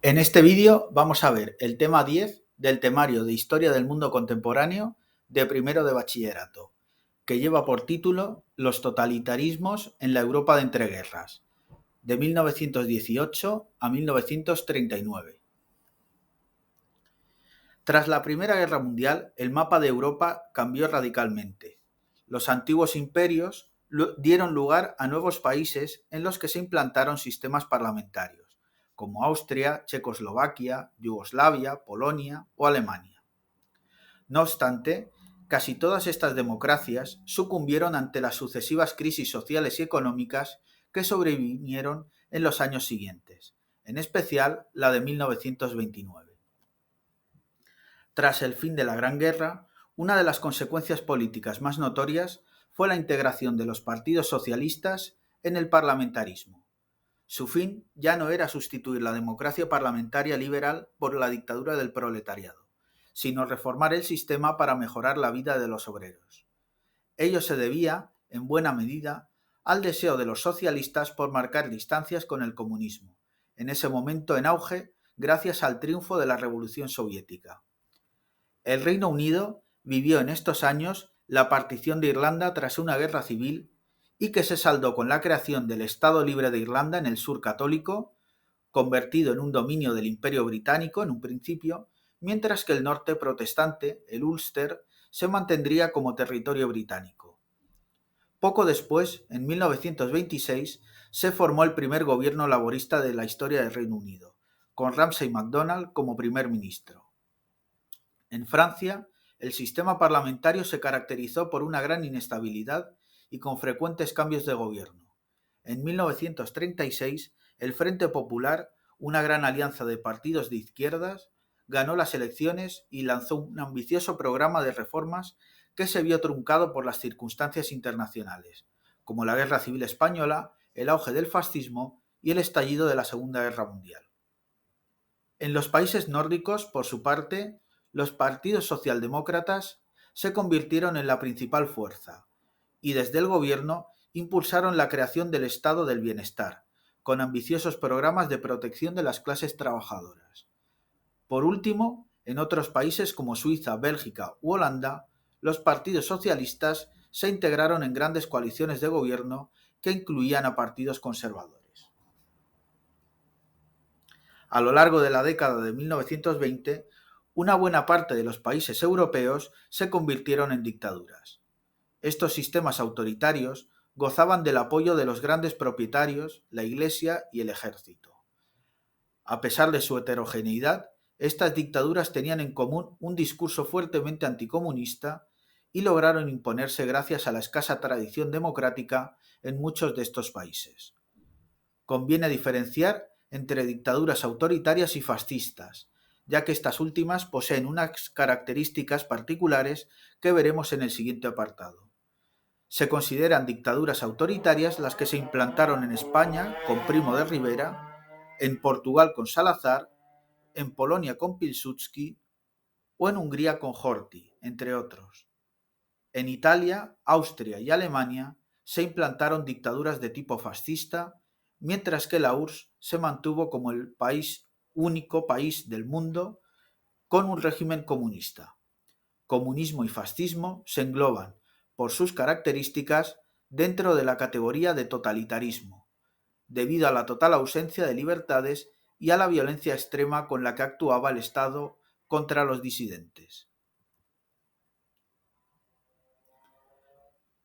En este vídeo vamos a ver el tema 10 del temario de Historia del Mundo Contemporáneo de primero de bachillerato, que lleva por título Los totalitarismos en la Europa de entreguerras, de 1918 a 1939. Tras la Primera Guerra Mundial, el mapa de Europa cambió radicalmente. Los antiguos imperios dieron lugar a nuevos países en los que se implantaron sistemas parlamentarios, como Austria, Checoslovaquia, Yugoslavia, Polonia o Alemania. No obstante, casi todas estas democracias sucumbieron ante las sucesivas crisis sociales y económicas que sobrevinieron en los años siguientes, en especial la de 1929. Tras el fin de la Gran Guerra, una de las consecuencias políticas más notorias fue la integración de los partidos socialistas en el parlamentarismo. Su fin ya no era sustituir la democracia parlamentaria liberal por la dictadura del proletariado, sino reformar el sistema para mejorar la vida de los obreros. Ello se debía, en buena medida, al deseo de los socialistas por marcar distancias con el comunismo, en ese momento en auge gracias al triunfo de la Revolución Soviética. El Reino Unido vivió en estos años la partición de Irlanda tras una guerra civil y que se saldó con la creación del Estado Libre de Irlanda en el sur católico, convertido en un dominio del Imperio Británico en un principio, mientras que el norte protestante, el Ulster, se mantendría como territorio británico. Poco después, en 1926, se formó el primer gobierno laborista de la historia del Reino Unido, con Ramsay MacDonald como primer ministro. En Francia, el sistema parlamentario se caracterizó por una gran inestabilidad y con frecuentes cambios de gobierno. En 1936, el Frente Popular, una gran alianza de partidos de izquierdas, ganó las elecciones y lanzó un ambicioso programa de reformas que se vio truncado por las circunstancias internacionales, como la Guerra Civil Española, el auge del fascismo y el estallido de la Segunda Guerra Mundial. En los países nórdicos, por su parte, los partidos socialdemócratas se convirtieron en la principal fuerza y desde el gobierno impulsaron la creación del Estado del Bienestar, con ambiciosos programas de protección de las clases trabajadoras. Por último, en otros países como Suiza, Bélgica u Holanda, los partidos socialistas se integraron en grandes coaliciones de gobierno que incluían a partidos conservadores. A lo largo de la década de 1920, una buena parte de los países europeos se convirtieron en dictaduras. Estos sistemas autoritarios gozaban del apoyo de los grandes propietarios, la Iglesia y el ejército. A pesar de su heterogeneidad, estas dictaduras tenían en común un discurso fuertemente anticomunista y lograron imponerse gracias a la escasa tradición democrática en muchos de estos países. Conviene diferenciar entre dictaduras autoritarias y fascistas, ya que estas últimas poseen unas características particulares que veremos en el siguiente apartado. Se consideran dictaduras autoritarias las que se implantaron en España con Primo de Rivera, en Portugal con Salazar, en Polonia con Pilsudski o en Hungría con Horthy, entre otros. En Italia, Austria y Alemania se implantaron dictaduras de tipo fascista, mientras que la URSS se mantuvo como el único país del mundo con un régimen comunista. Comunismo y fascismo se engloban, por sus características, dentro de la categoría de totalitarismo, debido a la total ausencia de libertades y a la violencia extrema con la que actuaba el Estado contra los disidentes.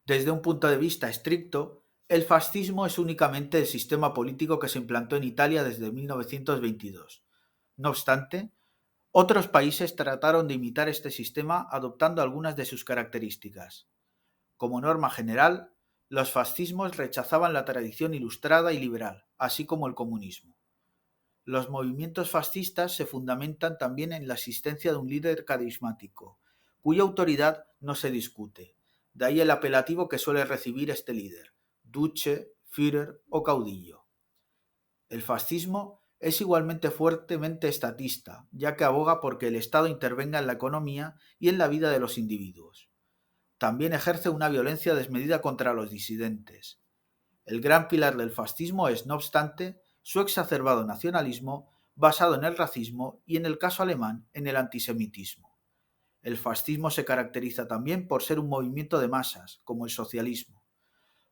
Desde un punto de vista estricto, el fascismo es únicamente el sistema político que se implantó en Italia desde 1922. No obstante, otros países trataron de imitar este sistema adoptando algunas de sus características. Como norma general, los fascismos rechazaban la tradición ilustrada y liberal, así como el comunismo. Los movimientos fascistas se fundamentan también en la existencia de un líder carismático, cuya autoridad no se discute. De ahí el apelativo que suele recibir este líder, Duce, Führer o caudillo. El fascismo es igualmente fuertemente estatista, ya que aboga porque el Estado intervenga en la economía y en la vida de los individuos. También ejerce una violencia desmedida contra los disidentes. El gran pilar del fascismo es, no obstante, su exacerbado nacionalismo, basado en el racismo y, en el caso alemán, en el antisemitismo. El fascismo se caracteriza también por ser un movimiento de masas, como el socialismo.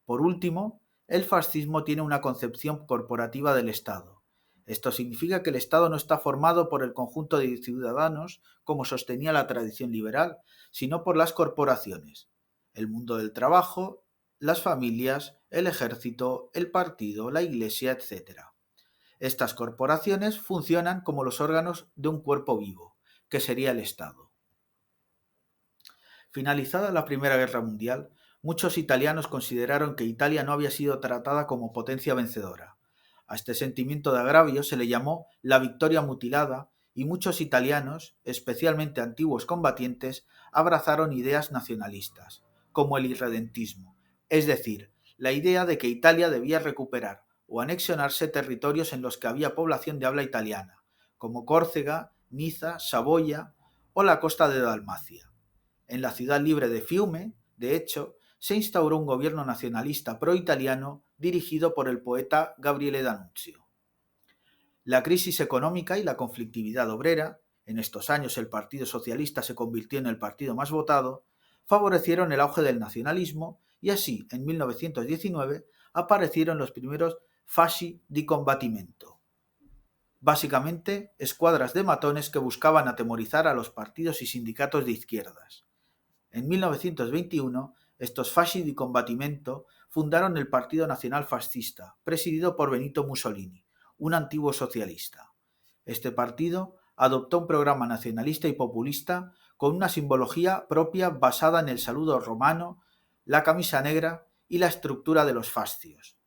Por último, el fascismo tiene una concepción corporativa del Estado. Esto significa que el Estado no está formado por el conjunto de ciudadanos, como sostenía la tradición liberal, sino por las corporaciones, el mundo del trabajo, las familias, el ejército, el partido, la iglesia, etc. Estas corporaciones funcionan como los órganos de un cuerpo vivo, que sería el Estado. Finalizada la Primera Guerra Mundial, muchos italianos consideraron que Italia no había sido tratada como potencia vencedora. A este sentimiento de agravio se le llamó la victoria mutilada y muchos italianos, especialmente antiguos combatientes, abrazaron ideas nacionalistas, como el irredentismo, es decir, la idea de que Italia debía recuperar o anexionarse territorios en los que había población de habla italiana, como Córcega, Niza, Saboya o la costa de Dalmacia. En la ciudad libre de Fiume, de hecho, se instauró un gobierno nacionalista pro-italiano dirigido por el poeta Gabriele D'Annunzio. La crisis económica y la conflictividad obrera, en estos años el Partido Socialista se convirtió en el partido más votado, favorecieron el auge del nacionalismo y así, en 1919, aparecieron los primeros fasci di combattimento. Básicamente, escuadras de matones que buscaban atemorizar a los partidos y sindicatos de izquierdas. En 1921, estos fasci di combattimento fundaron el Partido Nacional Fascista, presidido por Benito Mussolini, un antiguo socialista. Este partido adoptó un programa nacionalista y populista con una simbología propia basada en el saludo romano, la camisa negra y la estructura de los fascios.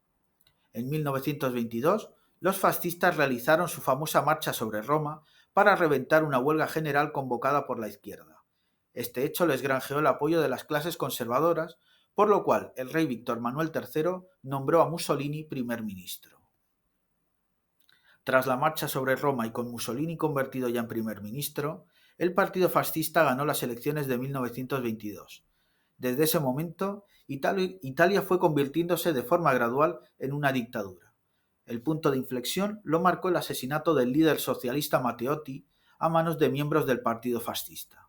En 1922, los fascistas realizaron su famosa marcha sobre Roma para reventar una huelga general convocada por la izquierda. Este hecho les granjeó el apoyo de las clases conservadoras, por lo cual el rey Víctor Manuel III nombró a Mussolini primer ministro. Tras la marcha sobre Roma y con Mussolini convertido ya en primer ministro, el partido fascista ganó las elecciones de 1922. Desde ese momento, Italia fue convirtiéndose de forma gradual en una dictadura. El punto de inflexión lo marcó el asesinato del líder socialista Matteotti a manos de miembros del partido fascista.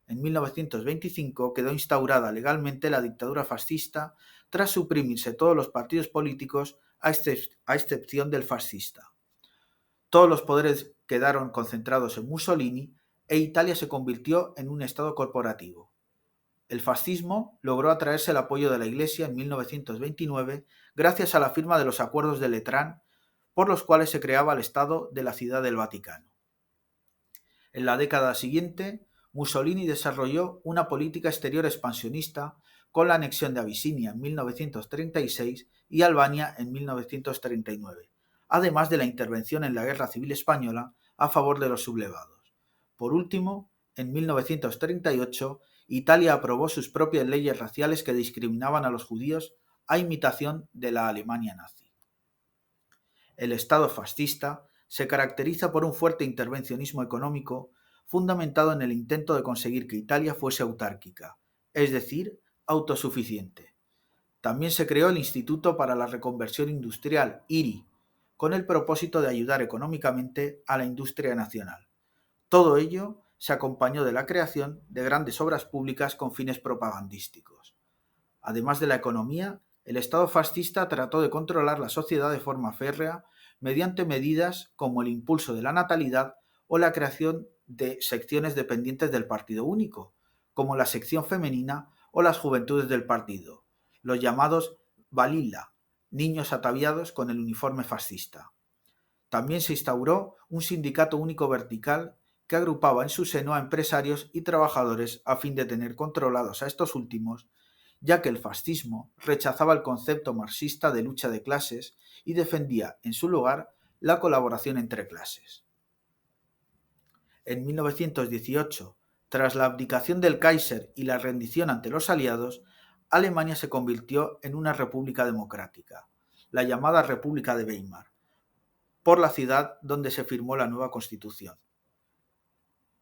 En 1925 quedó instaurada legalmente la dictadura fascista tras suprimirse todos los partidos políticos a excepción del fascista. Todos los poderes quedaron concentrados en Mussolini e Italia se convirtió en un estado corporativo. El fascismo logró atraerse el apoyo de la Iglesia en 1929 gracias a la firma de los acuerdos de Letrán, por los cuales se creaba el Estado de la Ciudad del Vaticano. En la década siguiente, Mussolini desarrolló una política exterior expansionista con la anexión de Abisinia en 1936 y Albania en 1939, además de la intervención en la Guerra Civil Española a favor de los sublevados. Por último, en 1938, Italia aprobó sus propias leyes raciales que discriminaban a los judíos a imitación de la Alemania nazi. El Estado fascista se caracteriza por un fuerte intervencionismo económico fundamentado en el intento de conseguir que Italia fuese autárquica, es decir, autosuficiente. También se creó el Instituto para la Reconversión Industrial, IRI, con el propósito de ayudar económicamente a la industria nacional. Todo ello se acompañó de la creación de grandes obras públicas con fines propagandísticos. Además de la economía, el Estado fascista trató de controlar la sociedad de forma férrea mediante medidas como el impulso de la natalidad o la creación de secciones dependientes del partido único, como la sección femenina o las juventudes del partido, los llamados balilla, niños ataviados con el uniforme fascista. También se instauró un sindicato único vertical que agrupaba en su seno a empresarios y trabajadores a fin de tener controlados a estos últimos, ya que el fascismo rechazaba el concepto marxista de lucha de clases y defendía, en su lugar, la colaboración entre clases. En 1918, tras la abdicación del Kaiser y la rendición ante los aliados, Alemania se convirtió en una república democrática, la llamada República de Weimar, por la ciudad donde se firmó la nueva Constitución.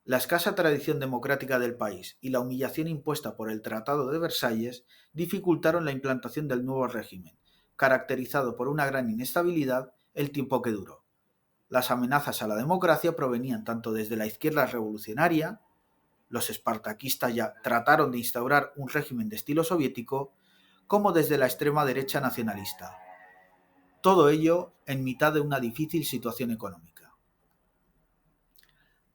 La escasa tradición democrática del país y la humillación impuesta por el Tratado de Versalles dificultaron la implantación del nuevo régimen, caracterizado por una gran inestabilidad el tiempo que duró. Las amenazas a la democracia provenían tanto desde la izquierda revolucionaria, los espartaquistas ya trataron de instaurar un régimen de estilo soviético, como desde la extrema derecha nacionalista. Todo ello en mitad de una difícil situación económica.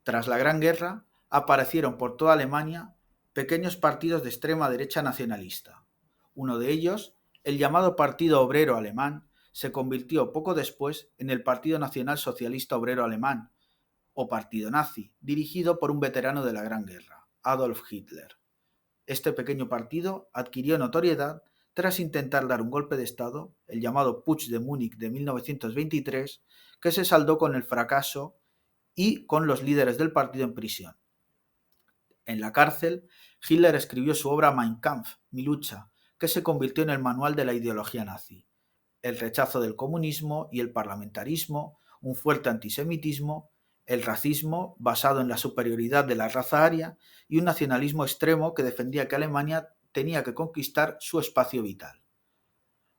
Tras la Gran Guerra, aparecieron por toda Alemania pequeños partidos de extrema derecha nacionalista. Uno de ellos, el llamado Partido Obrero Alemán, se convirtió poco después en el Partido Nacional Socialista Obrero Alemán, o Partido Nazi, dirigido por un veterano de la Gran Guerra, Adolf Hitler. Este pequeño partido adquirió notoriedad tras intentar dar un golpe de Estado, el llamado Putsch de Múnich de 1923, que se saldó con el fracaso y con los líderes del partido en prisión. En la cárcel, Hitler escribió su obra Mein Kampf, Mi lucha, que se convirtió en el manual de la ideología nazi. El rechazo del comunismo y el parlamentarismo, un fuerte antisemitismo, el racismo basado en la superioridad de la raza aria y un nacionalismo extremo que defendía que Alemania tenía que conquistar su espacio vital.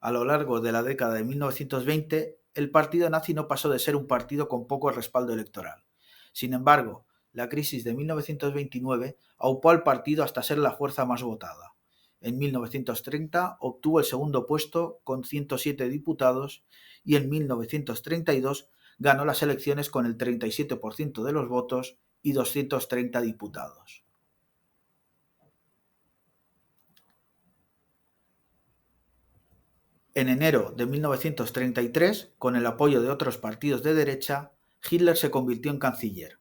A lo largo de la década de 1920, el partido nazi no pasó de ser un partido con poco respaldo electoral. Sin embargo, la crisis de 1929 aupó al partido hasta ser la fuerza más votada. En 1930 obtuvo el segundo puesto con 107 diputados y en 1932 ganó las elecciones con el 37% de los votos y 230 diputados. En enero de 1933, con el apoyo de otros partidos de derecha, Hitler se convirtió en canciller.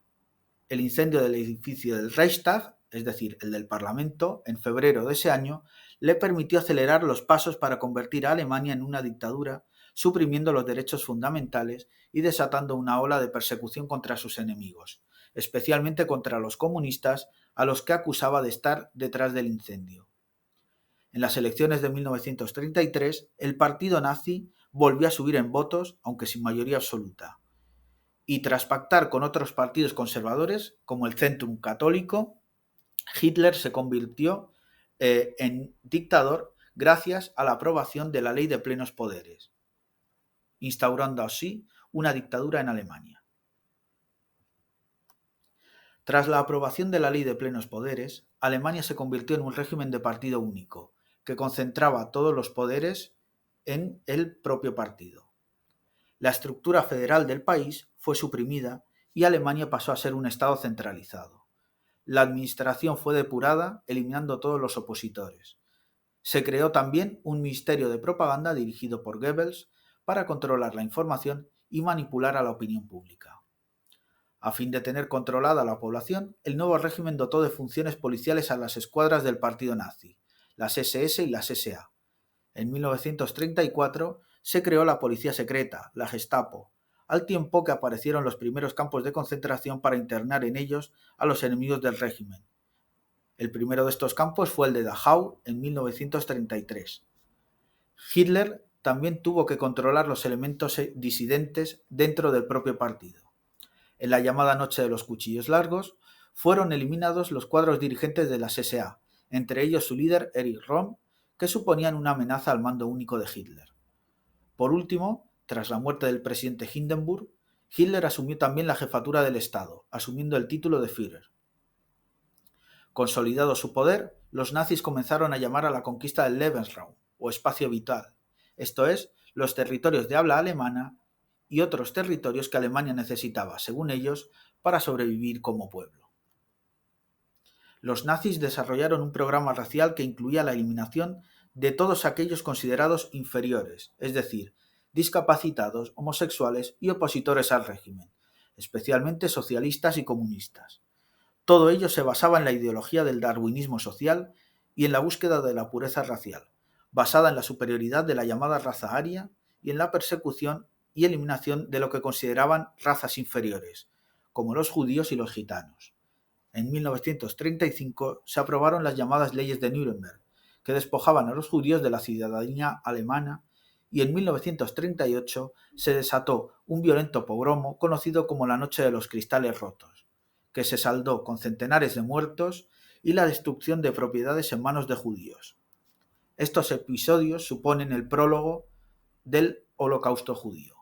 El incendio del edificio del Reichstag, es decir, el del Parlamento, en febrero de ese año, le permitió acelerar los pasos para convertir a Alemania en una dictadura, suprimiendo los derechos fundamentales y desatando una ola de persecución contra sus enemigos, especialmente contra los comunistas, a los que acusaba de estar detrás del incendio. En las elecciones de 1933, el partido nazi volvió a subir en votos, aunque sin mayoría absoluta. Y tras pactar con otros partidos conservadores, como el Zentrum católico, Hitler se convirtió en dictador gracias a la aprobación de la Ley de Plenos Poderes, instaurando así una dictadura en Alemania. Tras la aprobación de la Ley de Plenos Poderes, Alemania se convirtió en un régimen de partido único, que concentraba todos los poderes en el propio partido. La estructura federal del país fue suprimida y Alemania pasó a ser un estado centralizado. La administración fue depurada, eliminando todos los opositores. Se creó también un ministerio de propaganda dirigido por Goebbels para controlar la información y manipular a la opinión pública. A fin de tener controlada la población, el nuevo régimen dotó de funciones policiales a las escuadras del partido nazi, las SS y las SA. En 1934 se creó la policía secreta, la Gestapo, al tiempo que aparecieron los primeros campos de concentración para internar en ellos a los enemigos del régimen. El primero de estos campos fue el de Dachau en 1933. Hitler también tuvo que controlar los elementos disidentes dentro del propio partido. En la llamada Noche de los Cuchillos Largos, fueron eliminados los cuadros dirigentes de las SA, entre ellos su líder Erich Röhm, que suponían una amenaza al mando único de Hitler. Por último, tras la muerte del presidente Hindenburg, Hitler asumió también la jefatura del Estado, asumiendo el título de Führer. Consolidado su poder, los nazis comenzaron a llamar a la conquista del Lebensraum, o espacio vital, esto es, los territorios de habla alemana y otros territorios que Alemania necesitaba, según ellos, para sobrevivir como pueblo. Los nazis desarrollaron un programa racial que incluía la eliminación de todos aquellos considerados inferiores, es decir, discapacitados, homosexuales y opositores al régimen, especialmente socialistas y comunistas. Todo ello se basaba en la ideología del darwinismo social y en la búsqueda de la pureza racial, basada en la superioridad de la llamada raza aria y en la persecución y eliminación de lo que consideraban razas inferiores, como los judíos y los gitanos. En 1935 se aprobaron las llamadas leyes de Nuremberg, que despojaban a los judíos de la ciudadanía alemana, y en 1938 se desató un violento pogromo conocido como la Noche de los Cristales Rotos, que se saldó con centenares de muertos y la destrucción de propiedades en manos de judíos. Estos episodios suponen el prólogo del Holocausto judío.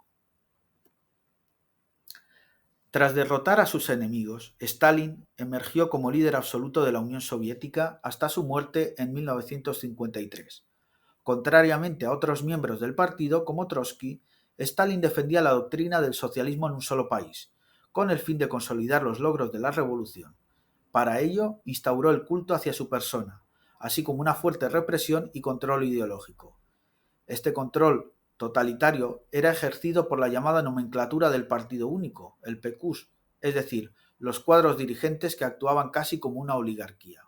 Tras derrotar a sus enemigos, Stalin emergió como líder absoluto de la Unión Soviética hasta su muerte en 1953. Contrariamente a otros miembros del partido, como Trotsky, Stalin defendía la doctrina del socialismo en un solo país, con el fin de consolidar los logros de la revolución. Para ello, instauró el culto hacia su persona, así como una fuerte represión y control ideológico. Este control totalitario era ejercido por la llamada nomenclatura del Partido Único, el PQS, es decir, los cuadros dirigentes que actuaban casi como una oligarquía.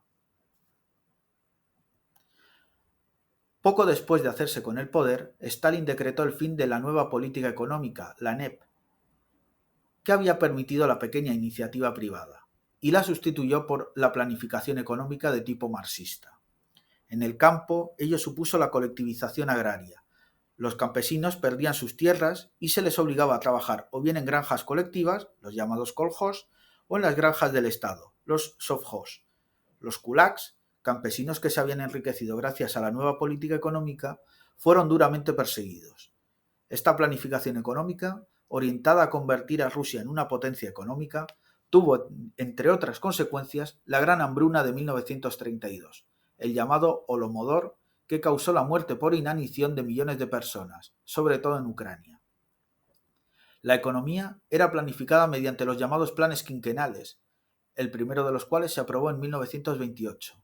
Poco después de hacerse con el poder, Stalin decretó el fin de la nueva política económica, la NEP, que había permitido la pequeña iniciativa privada, y la sustituyó por la planificación económica de tipo marxista. En el campo, ello supuso la colectivización agraria. Los campesinos perdían sus tierras y se les obligaba a trabajar o bien en granjas colectivas, los llamados kolhos, o en las granjas del Estado, los sovjos. Los kulaks, campesinos que se habían enriquecido gracias a la nueva política económica, fueron duramente perseguidos. Esta planificación económica, orientada a convertir a Rusia en una potencia económica, tuvo, entre otras consecuencias, la gran hambruna de 1932, el llamado Holomodor, que causó la muerte por inanición de millones de personas, sobre todo en Ucrania. La economía era planificada mediante los llamados planes quinquenales, el primero de los cuales se aprobó en 1928.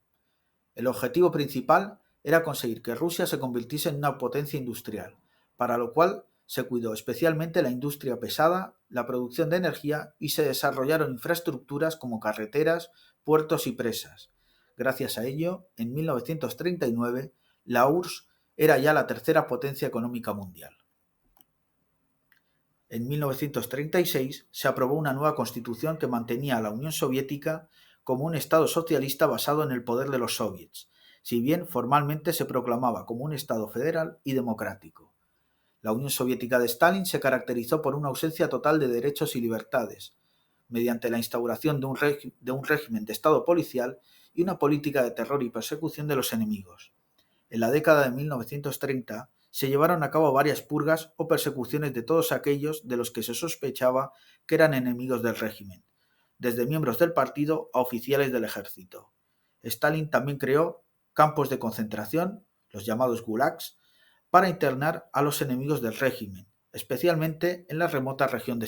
El objetivo principal era conseguir que Rusia se convirtiese en una potencia industrial, para lo cual se cuidó especialmente la industria pesada, la producción de energía y se desarrollaron infraestructuras como carreteras, puertos y presas. Gracias a ello, en 1939, la URSS era ya la tercera potencia económica mundial. En 1936 se aprobó una nueva constitución que mantenía a la Unión Soviética como un Estado socialista basado en el poder de los soviets, si bien formalmente se proclamaba como un Estado federal y democrático. La Unión Soviética de Stalin se caracterizó por una ausencia total de derechos y libertades, mediante la instauración de un régimen de Estado policial y una política de terror y persecución de los enemigos. En la década de 1930 se llevaron a cabo varias purgas o persecuciones de todos aquellos de los que se sospechaba que eran enemigos del régimen, desde miembros del partido a oficiales del ejército. Stalin también creó campos de concentración, los llamados gulags, para internar a los enemigos del régimen, especialmente en la remota región de Siberia.